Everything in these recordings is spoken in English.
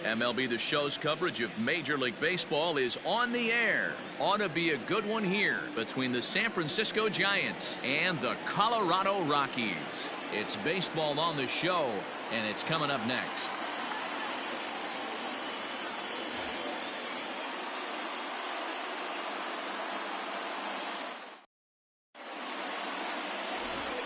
MLB The Show's coverage of Major League Baseball is on the air. Ought to be a good one here between the San Francisco Giants and the Colorado Rockies. It's baseball on the show, and it's coming up next.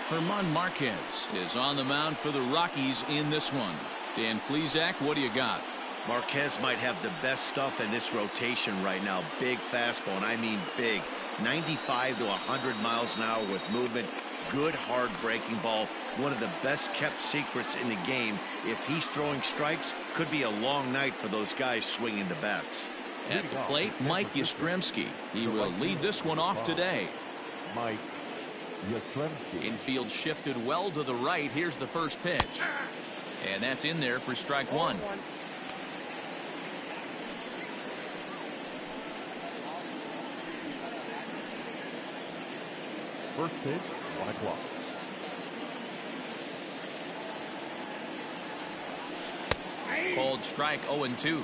German Marquez is on the mound for the Rockies in this one. Dan Plesac, what do you got? Marquez might have the best stuff in this rotation right now. Big fastball, and I mean big. 95 to 100 miles an hour with movement. Good hard breaking ball. One of the best kept secrets in the game. If he's throwing strikes, could be a long night for those guys swinging the bats. At the plate, Mike Yastrzemski. He will lead this one off today. Mike Yastrzemski. Infield shifted well to the right. Here's the first pitch. And that's in there for strike one. First pitch, 1 o'clock. Called strike 0-2.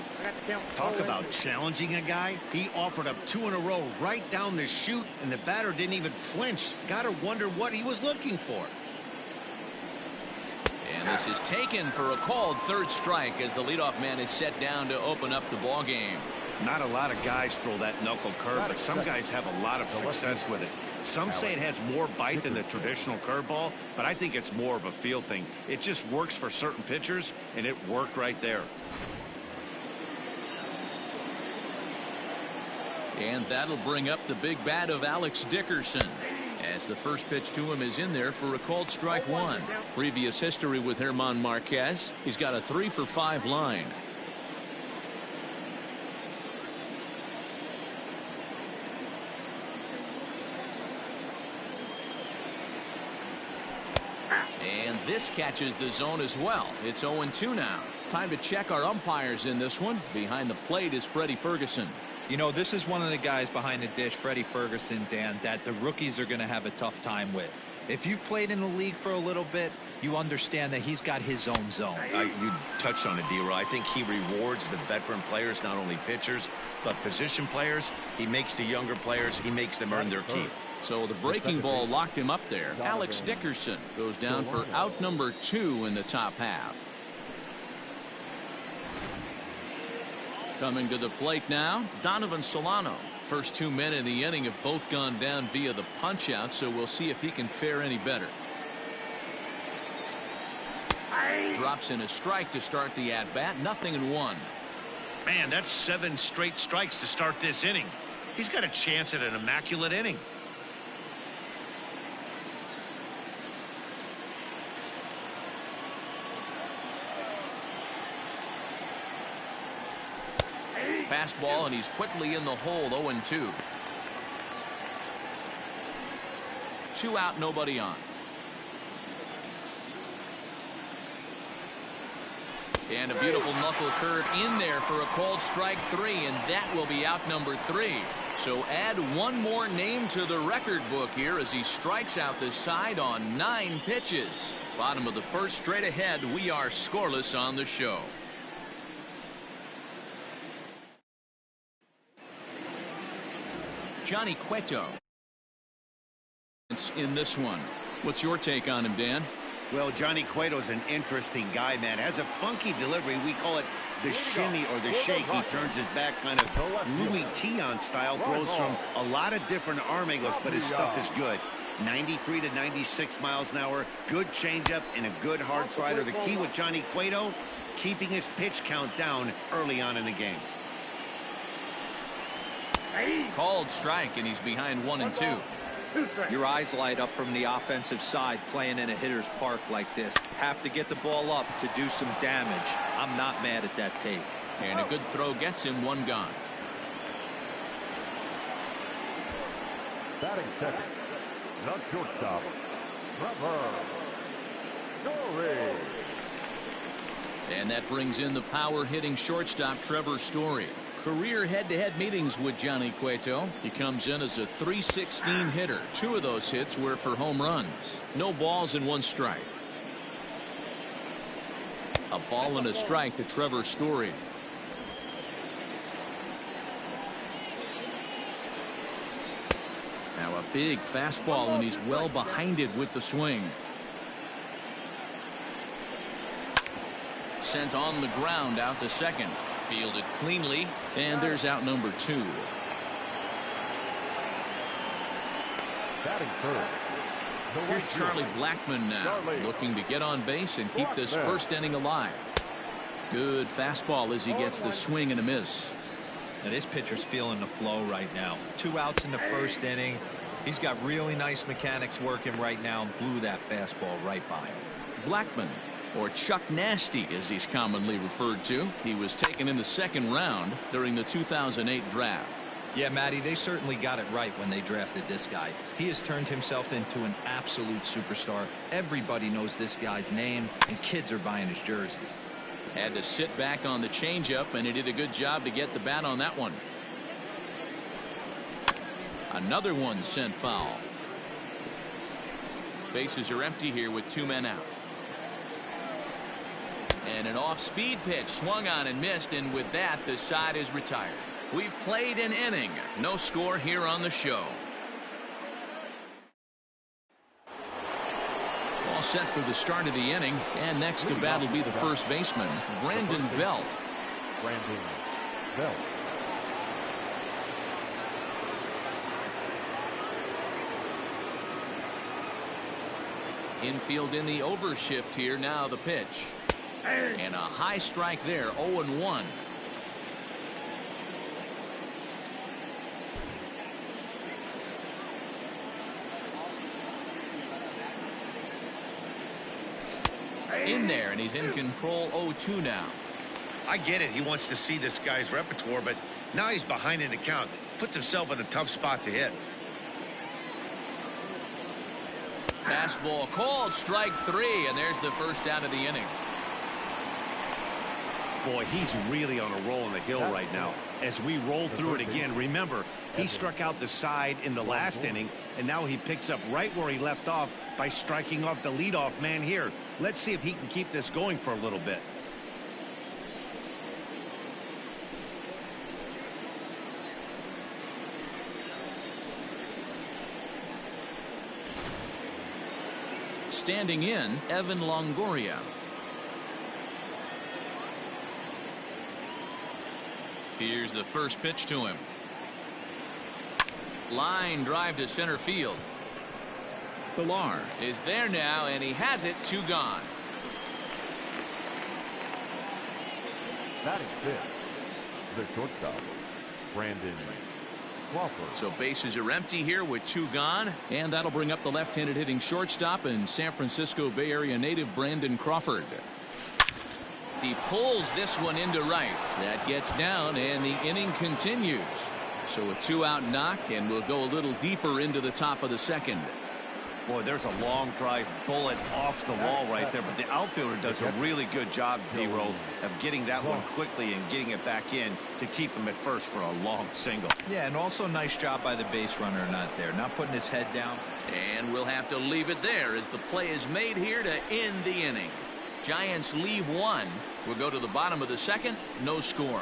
Talk about challenging a guy. He offered up 2 in a row right down the chute, and the batter didn't even flinch. Gotta wonder what he was looking for. And this is taken for a called third strike as the leadoff man is set down to open up the ball game. Not a lot of guys throw that knuckle curve, but some guys have a lot of success with it. Some say it has more bite than the traditional curveball, but I think it's more of a feel thing. It just works for certain pitchers, and it worked right there. And that'll bring up the big bat of Alex Dickerson, as the first pitch to him is in there for a called strike one. Previous history with German Marquez. He's got a 3-for-5 line. And this catches the zone as well. It's 0-2 now. Time to check our umpires in this one. Behind the plate is Freddie Ferguson. You know, this is one of the guys behind the dish, Freddie Ferguson, Dan, that the rookies are going to have a tough time with. If you've played in the league for a little bit, you understand that he's got his own zone. You touched on it, D-Roy. I think he rewards the veteran players, not only pitchers, but position players. He makes the younger players, he makes them earn their keep. So the breaking ball locked him up there. Alex Dickerson goes down for out number 2 in the top half. Coming to the plate now, Donovan Solano. First 2 men in the inning have both gone down via the punch out, so we'll see if he can fare any better. Drops in a strike to start the at bat. 0-1. Man, that's 7 straight strikes to start this inning. He's got a chance at an immaculate inning. Fastball, and he's quickly in the hole. 0-2. 2 out, nobody on. And a beautiful knuckle curve in there for a called strike 3, and that will be out number 3. So add one more name to the record book here as he strikes out the side on 9 pitches. Bottom of the first, straight ahead. We are scoreless on the show. Johnny Cueto in this one. What's your take on him, Dan? Well, Johnny Cueto's an interesting guy, man. Has a funky delivery. We call it the shimmy or the shake. He turns his back kind of Louis Tion style. Throws from a lot of different arm angles, but his stuff is good. 93 to 96 miles an hour. Good changeup and a good hard slider. The key with Johnny Cueto, keeping his pitch count down early on in the game. Called strike, and he's behind 1-2. Your eyes light up from the offensive side playing in a hitter's park like this. Have to get the ball up to do some damage. I'm not mad at that take. And a good throw gets him 1 gone. Batting second, the shortstop, Trevor Story. And that brings in the power hitting shortstop Trevor Story. Career head-to-head meetings with Johnny Cueto. He comes in as a .316 hitter. 2 of those hits were for home runs. No balls and 1 strike. A ball and a strike to Trevor Story. Big fastball, and he's well behind it with the swing. Sent on the ground out to second. Fielded cleanly, and there's out number 2. Batting third. Here's Charlie Blackmon now, looking to get on base and keep this first inning alive. Good fastball as he gets the swing and a miss. Now this pitcher's feeling the flow right now. 2 outs in the first inning. He's got really nice mechanics working right now and blew that fastball right by him. Blackmon, or Chuck Nasty as he's commonly referred to. He was taken in the 2nd round during the 2008 draft. Yeah, Matty, they certainly got it right when they drafted this guy. He has turned himself into an absolute superstar. Everybody knows this guy's name, and kids are buying his jerseys. Had to sit back on the changeup, and he did a good job to get the bat on that one. Another one sent foul. Bases are empty here with 2 men out. And an off-speed pitch swung on and missed, and with that, the side is retired. We've played an inning. No score here on the show. All set for the start of the inning, and next to bat will be the first baseman, Brandon Belt. Brandon Belt. Infield in the overshift here. Now the pitch. And a high strike there. 0-1. In there, and he's in control. 0-2 now. I get it. He wants to see this guy's repertoire, but now he's behind in the count. Puts himself in a tough spot to hit. Fastball called, strike 3, and there's the first out of the inning. Boy, he's really on a roll on the hill right now. As we roll through it again, remember, he struck out the side in the last inning, and now he picks up right where he left off by striking off the leadoff man here. Let's see if he can keep this going for a little bit. Standing in, Evan Longoria. Here's the first pitch to him. Line drive to center field. Pilar is there now, and he has it. 2 gone. Batting fifth. The shortstop, Brandon Crawford. So bases are empty here with 2 gone, and that'll bring up the left-handed hitting shortstop and San Francisco Bay Area native Brandon Crawford. He pulls this one into right. That gets down, and the inning continues. So a 2-out knock, and we'll go a little deeper into the top of the 2nd. Boy, there's a long drive bullet off the wall right there, but the outfielder does a really good job, B-Roll, of getting that one quickly and getting it back in to keep him at first for a long single. Yeah, and also nice job by the base runner not there, not putting his head down. And we'll have to leave it there as the play is made here to end the inning. Giants leave 1. We'll go to the bottom of the 2nd. No score.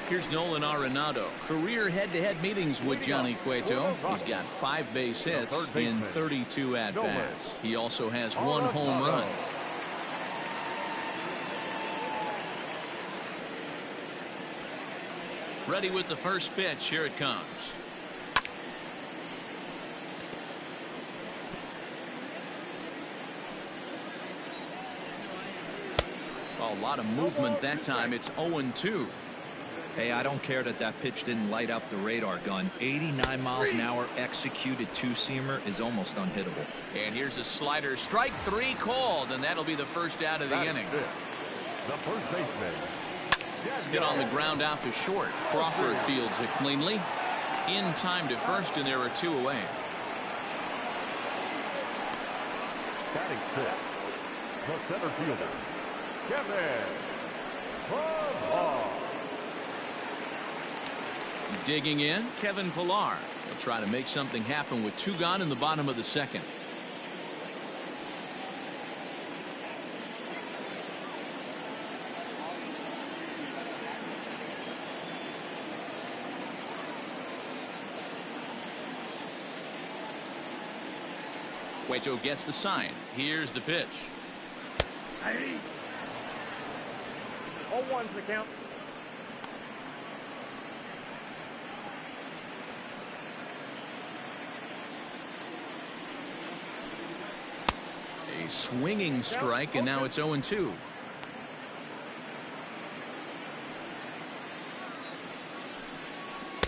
Here's Nolan Arenado. Career head-to-head meetings with Johnny Cueto. He's got 5 base hits in 32 at-bats. He also has 1 home run. Ready with the first pitch. Here it comes. A lot of movement that time. It's 0-2. Hey, I don't care that that pitch didn't light up the radar gun. 89 miles an hour executed 2-seamer is almost unhittable. And here's a slider. Strike 3 called, and that'll be the first out of the inning. The first baseman. Hit on the ground out to short. Crawford fields it cleanly. In time to first, and there are 2 away. Batting fifth. The center fielder, Kevin Pilar. Digging in, Kevin Pilar. He'll try to make something happen with 2 gone in the bottom of the 2nd. Cueto gets the sign. Here's the pitch. 0-1's the count. A swinging strike, and now it's 0-2.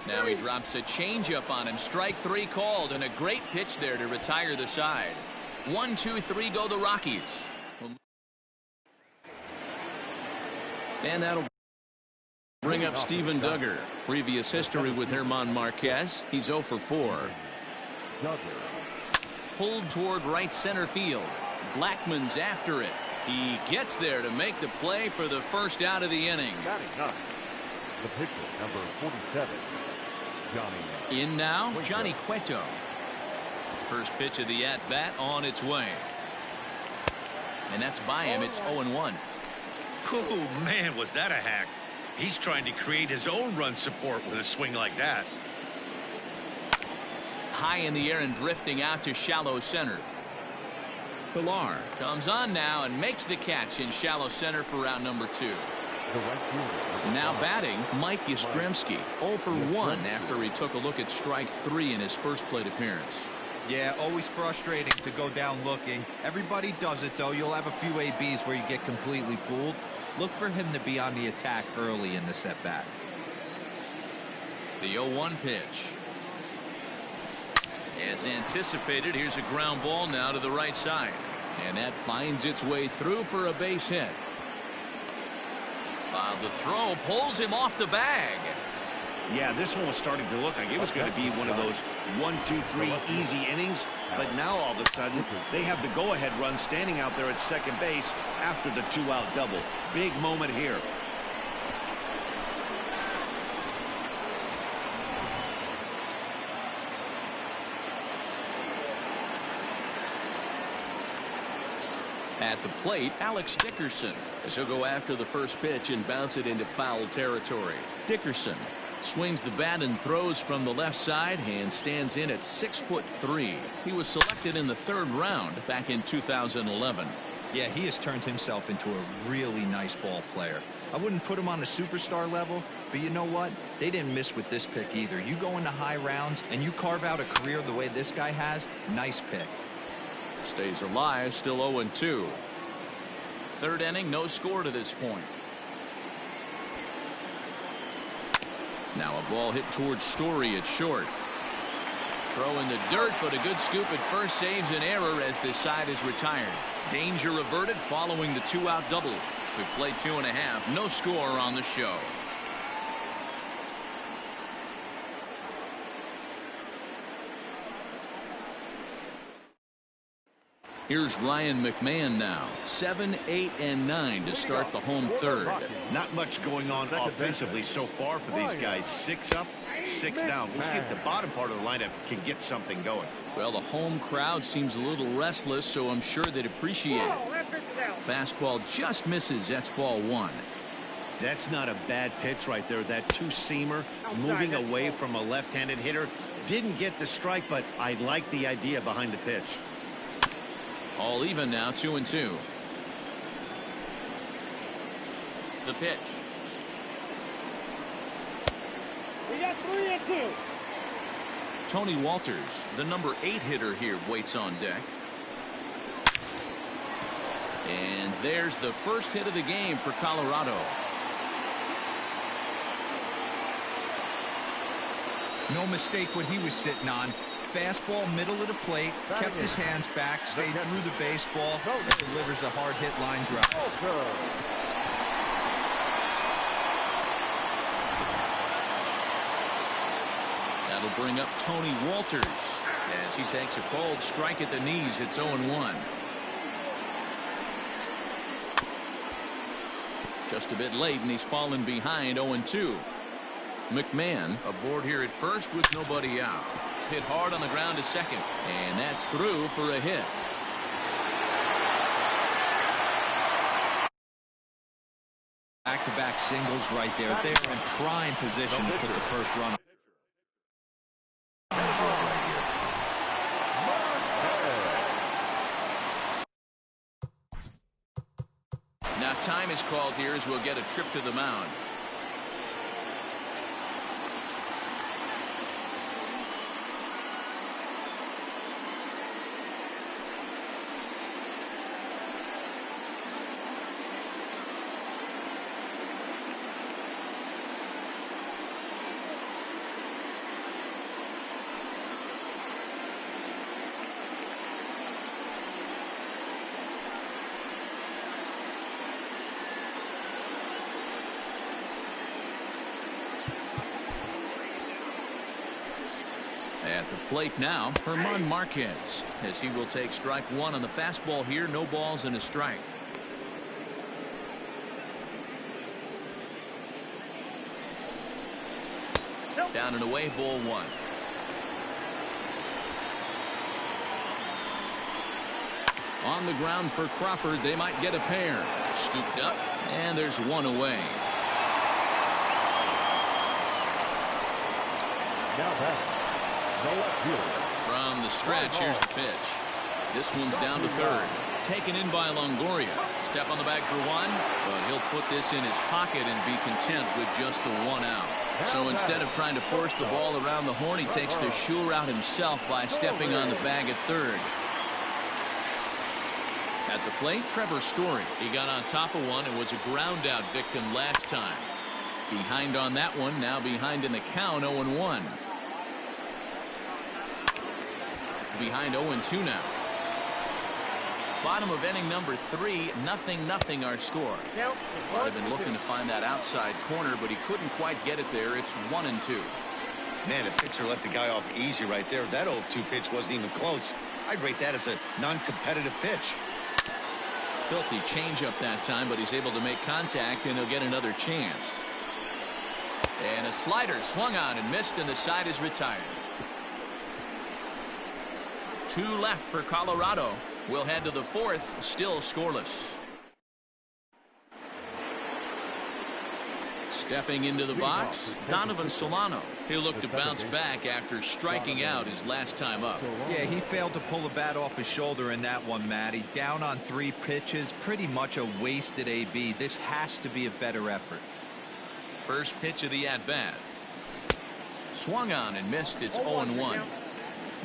Now he drops a changeup on him. Strike 3 called, and a great pitch there to retire the side. 1, 2, 3 go the Rockies. And that'll bring up Steven Duggar. Previous history with German Marquez. He's 0 for 4. Pulled toward right center field. Blackmon's after it. He gets there to make the play for the first out of the inning. The pitcher, number 47, Johnny. In now, Johnny Cueto. First pitch of the at-bat on its way. And that's by him. It's 0-1. Oh, man, was that a hack. He's trying to create his own run support with a swing like that. High in the air and drifting out to shallow center. Pilar comes on now and makes the catch in shallow center for out number 2. Now batting, Mike Yastrzemski. 0 for 1 after he took a look at strike 3 in his first plate appearance. Yeah, always frustrating to go down looking. Everybody does it, though. You'll have a few ABs where you get completely fooled. Look for him to be on the attack early in the at-bat. The 0-1 pitch. As anticipated, here's a ground ball now to the right side. And that finds its way through for a base hit. The throw pulls him off the bag. Yeah, this one was starting to look like it was going to be one of those 1, 2, 3 easy innings. But now all of a sudden, they have the go-ahead run standing out there at second base after the 2-out double. Big moment here. At the plate, Alex Dickerson, as he'll go after the first pitch and bounce it into foul territory. Dickerson swings the bat and throws from the left side and stands in at 6'3". He was selected in the 3rd round back in 2011. Yeah, he has turned himself into a really nice ball player. I wouldn't put him on a superstar level, but you know what? They didn't miss with this pick either. You go into high rounds and you carve out a career the way this guy has. Nice pick. Stays alive, still 0-2. 3rd inning, no score to this point. Now a ball hit towards Story at short. Throw in the dirt, but a good scoop at first saves an error as this side is retired. Danger averted following the 2-out double. We play 2.5. No score on the show. Here's Ryan McMahon now. 7, 8, and 9 to start the home 3rd. Not much going on offensively so far for these guys. 6 up, 6 down. We'll see if the bottom part of the lineup can get something going. Well, the home crowd seems a little restless, so I'm sure they'd appreciate it. Fastball just misses. That's ball 1. That's not a bad pitch right there. That 2-seamer moving away from a left-handed hitter. Didn't get the strike, but I like the idea behind the pitch. All even now, 2-2. The pitch. We got 3-2. Tony Walters, the number 8 hitter here, waits on deck. And there's the first hit of the game for Colorado. No mistake what he was sitting on. Fastball, middle of the plate, kept his hands back, stayed through the baseball, and delivers a hard hit line drive. That'll bring up Tony Walters as he takes a cold strike at the knees. It's 0-1. Just a bit late, and he's fallen behind. 0-2. McMahon aboard here at first with nobody out. Hit hard on the ground to second, and that's through for a hit. Back-to-back singles right there. They're in prime position to put the first run. is called here as we'll get a trip to the mound. At the plate now, Herman Marquez, as he will take strike one on the fastball here. No balls and a strike. Down and away, ball one. On the ground for Crawford. They might get a pair. Scooped up, and there's one away. Now back. From the stretch, here's the pitch. This one's down to third. Taken in by Longoria. Step on the bag for one, but he'll put this in his pocket and be content with just the one out. So instead of trying to force the ball around the horn, he takes the sure route himself by stepping on the bag at third. At the plate, Trevor Story. He got on top of one and was a ground out victim last time. Behind on that one, now behind in the count, 0-1. Behind 0-2 now. Bottom of inning number 3, 0-0 our score. Might have been looking to find that outside corner, but he couldn't quite get it there. It's 1-2. Man, the pitcher let the guy off easy right there. That 0-2 pitch wasn't even close. I'd rate that as a non-competitive pitch. Filthy changeup that time, but he's able to make contact, and he'll get another chance. And a slider swung on and missed, and the side is retired. 2 left for Colorado. We'll head to the 4th, still scoreless. Stepping into the box, Donovan Solano. He'll look to bounce back after striking out his last time up. Yeah, he failed to pull the bat off his shoulder in that one, Matty. Down on 3 pitches, pretty much a wasted AB. This has to be a better effort. First pitch of the at-bat. Swung on and missed. It's 0-1.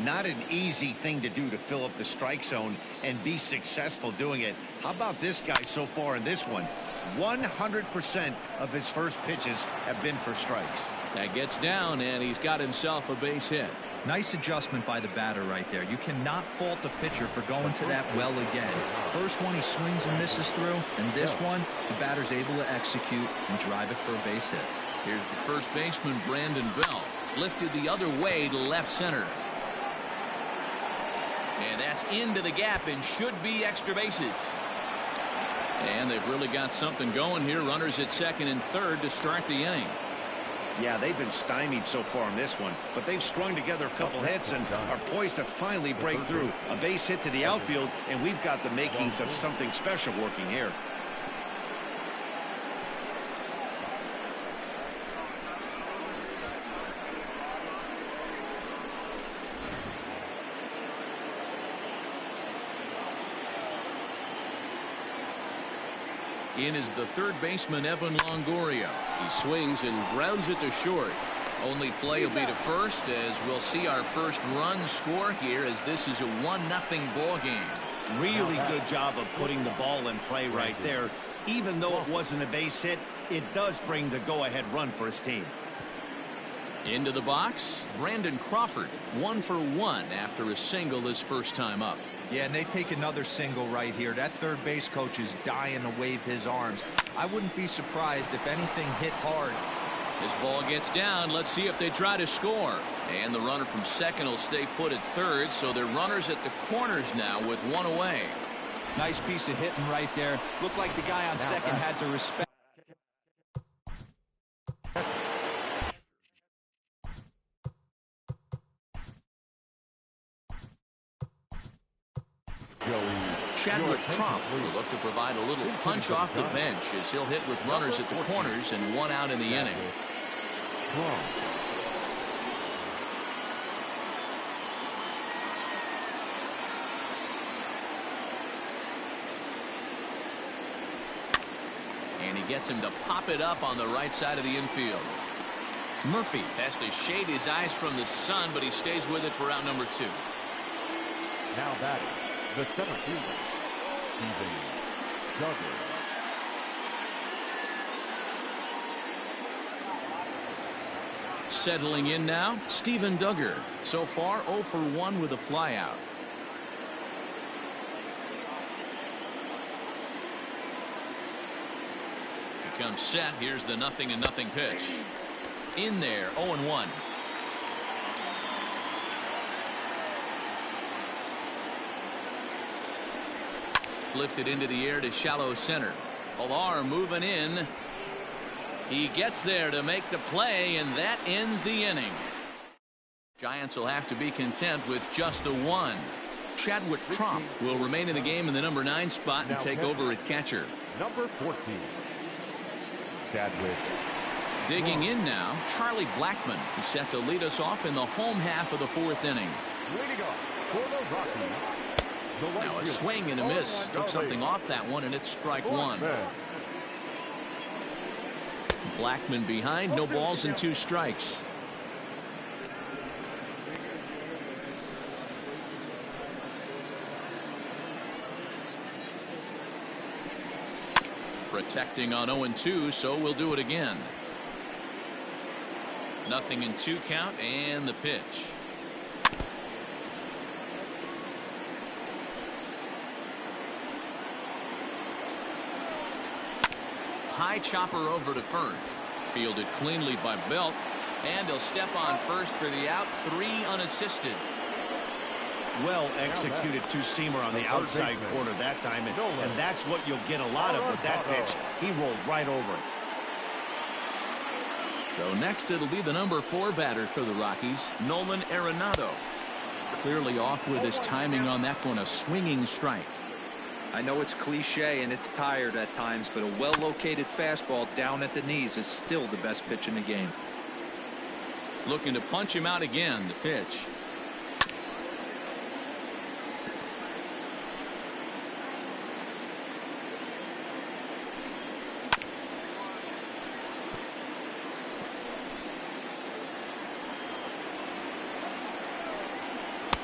Not an easy thing to do to fill up the strike zone and be successful doing it. How about this guy so far in this one? 100% of his first pitches have been for strikes. That gets down, and he's got himself a base hit. Nice adjustment by the batter right there. You cannot fault the pitcher for going to that well again. First one he swings and misses through, and this one the batter's able to execute and drive it for a base hit. Here's the first baseman, Brandon Bell, lifted the other way to left center. And that's into the gap and should be extra bases. And they've really got something going here. Runners at second and third to start the inning. Yeah, they've been stymied so far in this one, but they've strung together a couple hits and are poised to finally break through. A base hit to the outfield, and we've got the makings of something special working here. In is the third baseman, Evan Longoria. He swings and grounds it to short. Only play will be to first, as we'll see our first run score here, as this is a 1-0 ball game. Really good job of putting the ball in play right there. Even though it wasn't a base hit, it does bring the go-ahead run for his team. Into the box, Brandon Crawford, 1 for 1 after a single his first time up. Yeah, and they take another single right here. That third base coach is dying to wave his arms. I wouldn't be surprised if anything hit hard. This ball gets down. Let's see if they try to score. And the runner from second will stay put at third, so they're runners at the corners now with one away. Nice piece of hitting right there. Looked like the guy on second had to respect. Chadwick Tromp will look to provide a little punch off the bench as he'll hit with runners at the corners and one out in the inning. gets him to pop it up on the right side of the infield. Murphy has to shade his eyes from the sun, but he stays with it for out number 2. Now batting, the center fielder, Steven Duggar. Settling in now, Steven Duggar. So far, 0 for 1 with a flyout. He comes set. Here's the 0-0 pitch. In there, 0-1. Lifted into the air to shallow center. Pilar moving in. He gets there to make the play, and that ends the inning. Giants will have to be content with just the one. Chadwick Tromp will remain in the game in the number 9 spot and take over at catcher. Number 14, Chadwick. Digging in now, Charlie Blackmon, who's set to lead us off in the home half of the 4th inning. Leading off for the Rockies. Now a swing and a miss. Took something off that one, and it's strike 1. Blackmon behind, no balls and 2 strikes. Protecting on 0-2, so we'll do it again. 0-2 count, and the pitch. High chopper over to first. Fielded cleanly by Belt, and he'll step on first for the out. 3 unassisted. Well executed two-seamer on the outside corner that time, and that's what you'll get a lot of with that pitch. He rolled right over it. So next it'll be the number 4 batter for the Rockies, Nolan Arenado. Clearly off with his timing on that one, a swinging strike. I know it's cliche and it's tired at times, but a well-located fastball down at the knees is still the best pitch in the game. Looking to punch him out again. The pitch.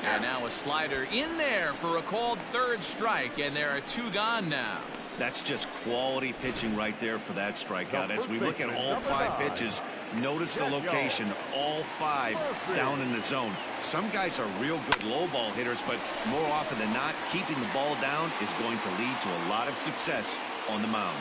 And now a slider in there for a called 3rd strike, and there are 2 gone now. That's just quality pitching right there for that strikeout. As we look at all 5 pitches, notice the location, all 5 down in the zone. Some guys are real good low ball hitters, but more often than not, keeping the ball down is going to lead to a lot of success on the mound.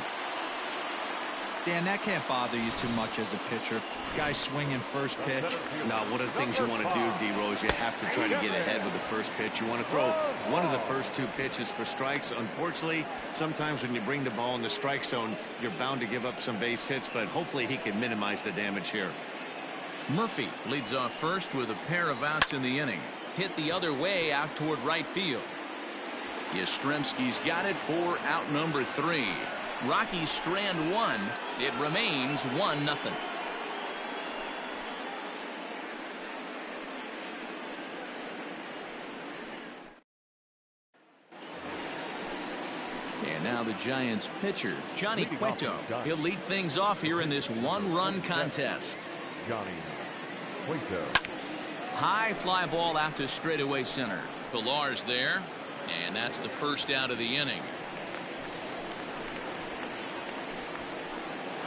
Dan, that can't bother you too much as a pitcher. Guy swinging first pitch. Now, one of the things you want to do, D-Rose, you have to try to get ahead with the first pitch. You want to throw one of the first 2 pitches for strikes. Unfortunately, sometimes when you bring the ball in the strike zone, you're bound to give up some base hits, but hopefully he can minimize the damage here. Murphy leads off first with a pair of outs in the inning. Hit the other way out toward right field. Yastrzemski's got it for out number 3. Rockies strand 1. It remains 1-0. And now the Giants pitcher, Johnny Cueto. He'll lead things off here in this 1-run contest. Johnny Cueto. High fly ball out to straightaway center. Pilar's there, and that's the first out of the inning.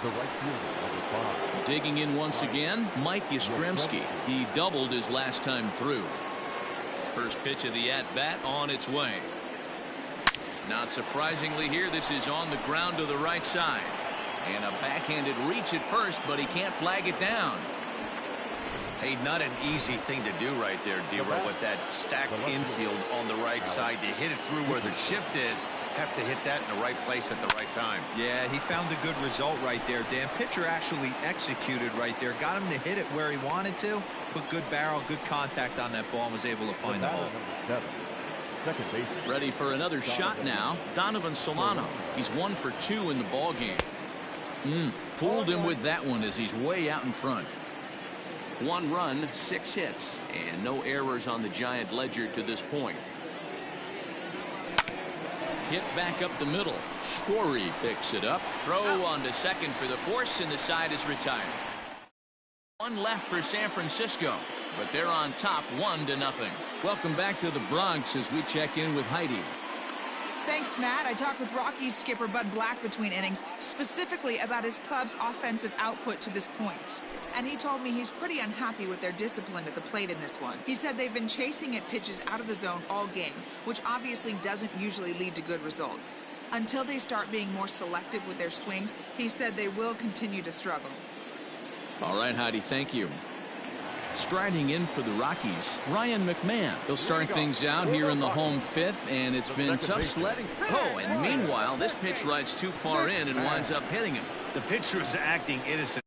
The right fielder, number 5. Digging in once again, Mike Yastrzemski. He doubled his last time through. First pitch of the at-bat on its way. Not surprisingly here, this is on the ground to the right side. And a backhanded reach at first, but he can't flag it down. Hey, not an easy thing to do right there, D-Row, with that stacked infield on the right side. To hit it through where the shift is, have to hit that in the right place at the right time. Yeah, he found a good result right there, Dan. Pitcher actually executed right there. Got him to hit it where he wanted to. Put good barrel, good contact on that ball, and was able to find the hole. Ready for another shot now. Donovan Solano. He's 1 for 2 in the ball game. Fooled him with that one as he's way out in front. 1 run, 6 hits, and no errors on the Giant ledger to this point. Hit back up the middle. Story picks it up. Throw on to second for the force, and the side is retired. One left for San Francisco, but they're on top 1-0. Welcome back to the Bronx as we check in with Heidi. Thanks, Matt. I talked with Rockies skipper Bud Black between innings, specifically about his club's offensive output to this point. And he told me he's pretty unhappy with their discipline at the plate in this one. He said they've been chasing at pitches out of the zone all game, which obviously doesn't usually lead to good results. Until they start being more selective with their swings, he said they will continue to struggle. All right, Heidi, thank you. Striding in for the Rockies, Ryan McMahon. He'll start things out here in the home fifth, and it's been tough sledding. Oh, and meanwhile, this pitch rides too far in and winds up hitting him. The pitcher is acting innocent.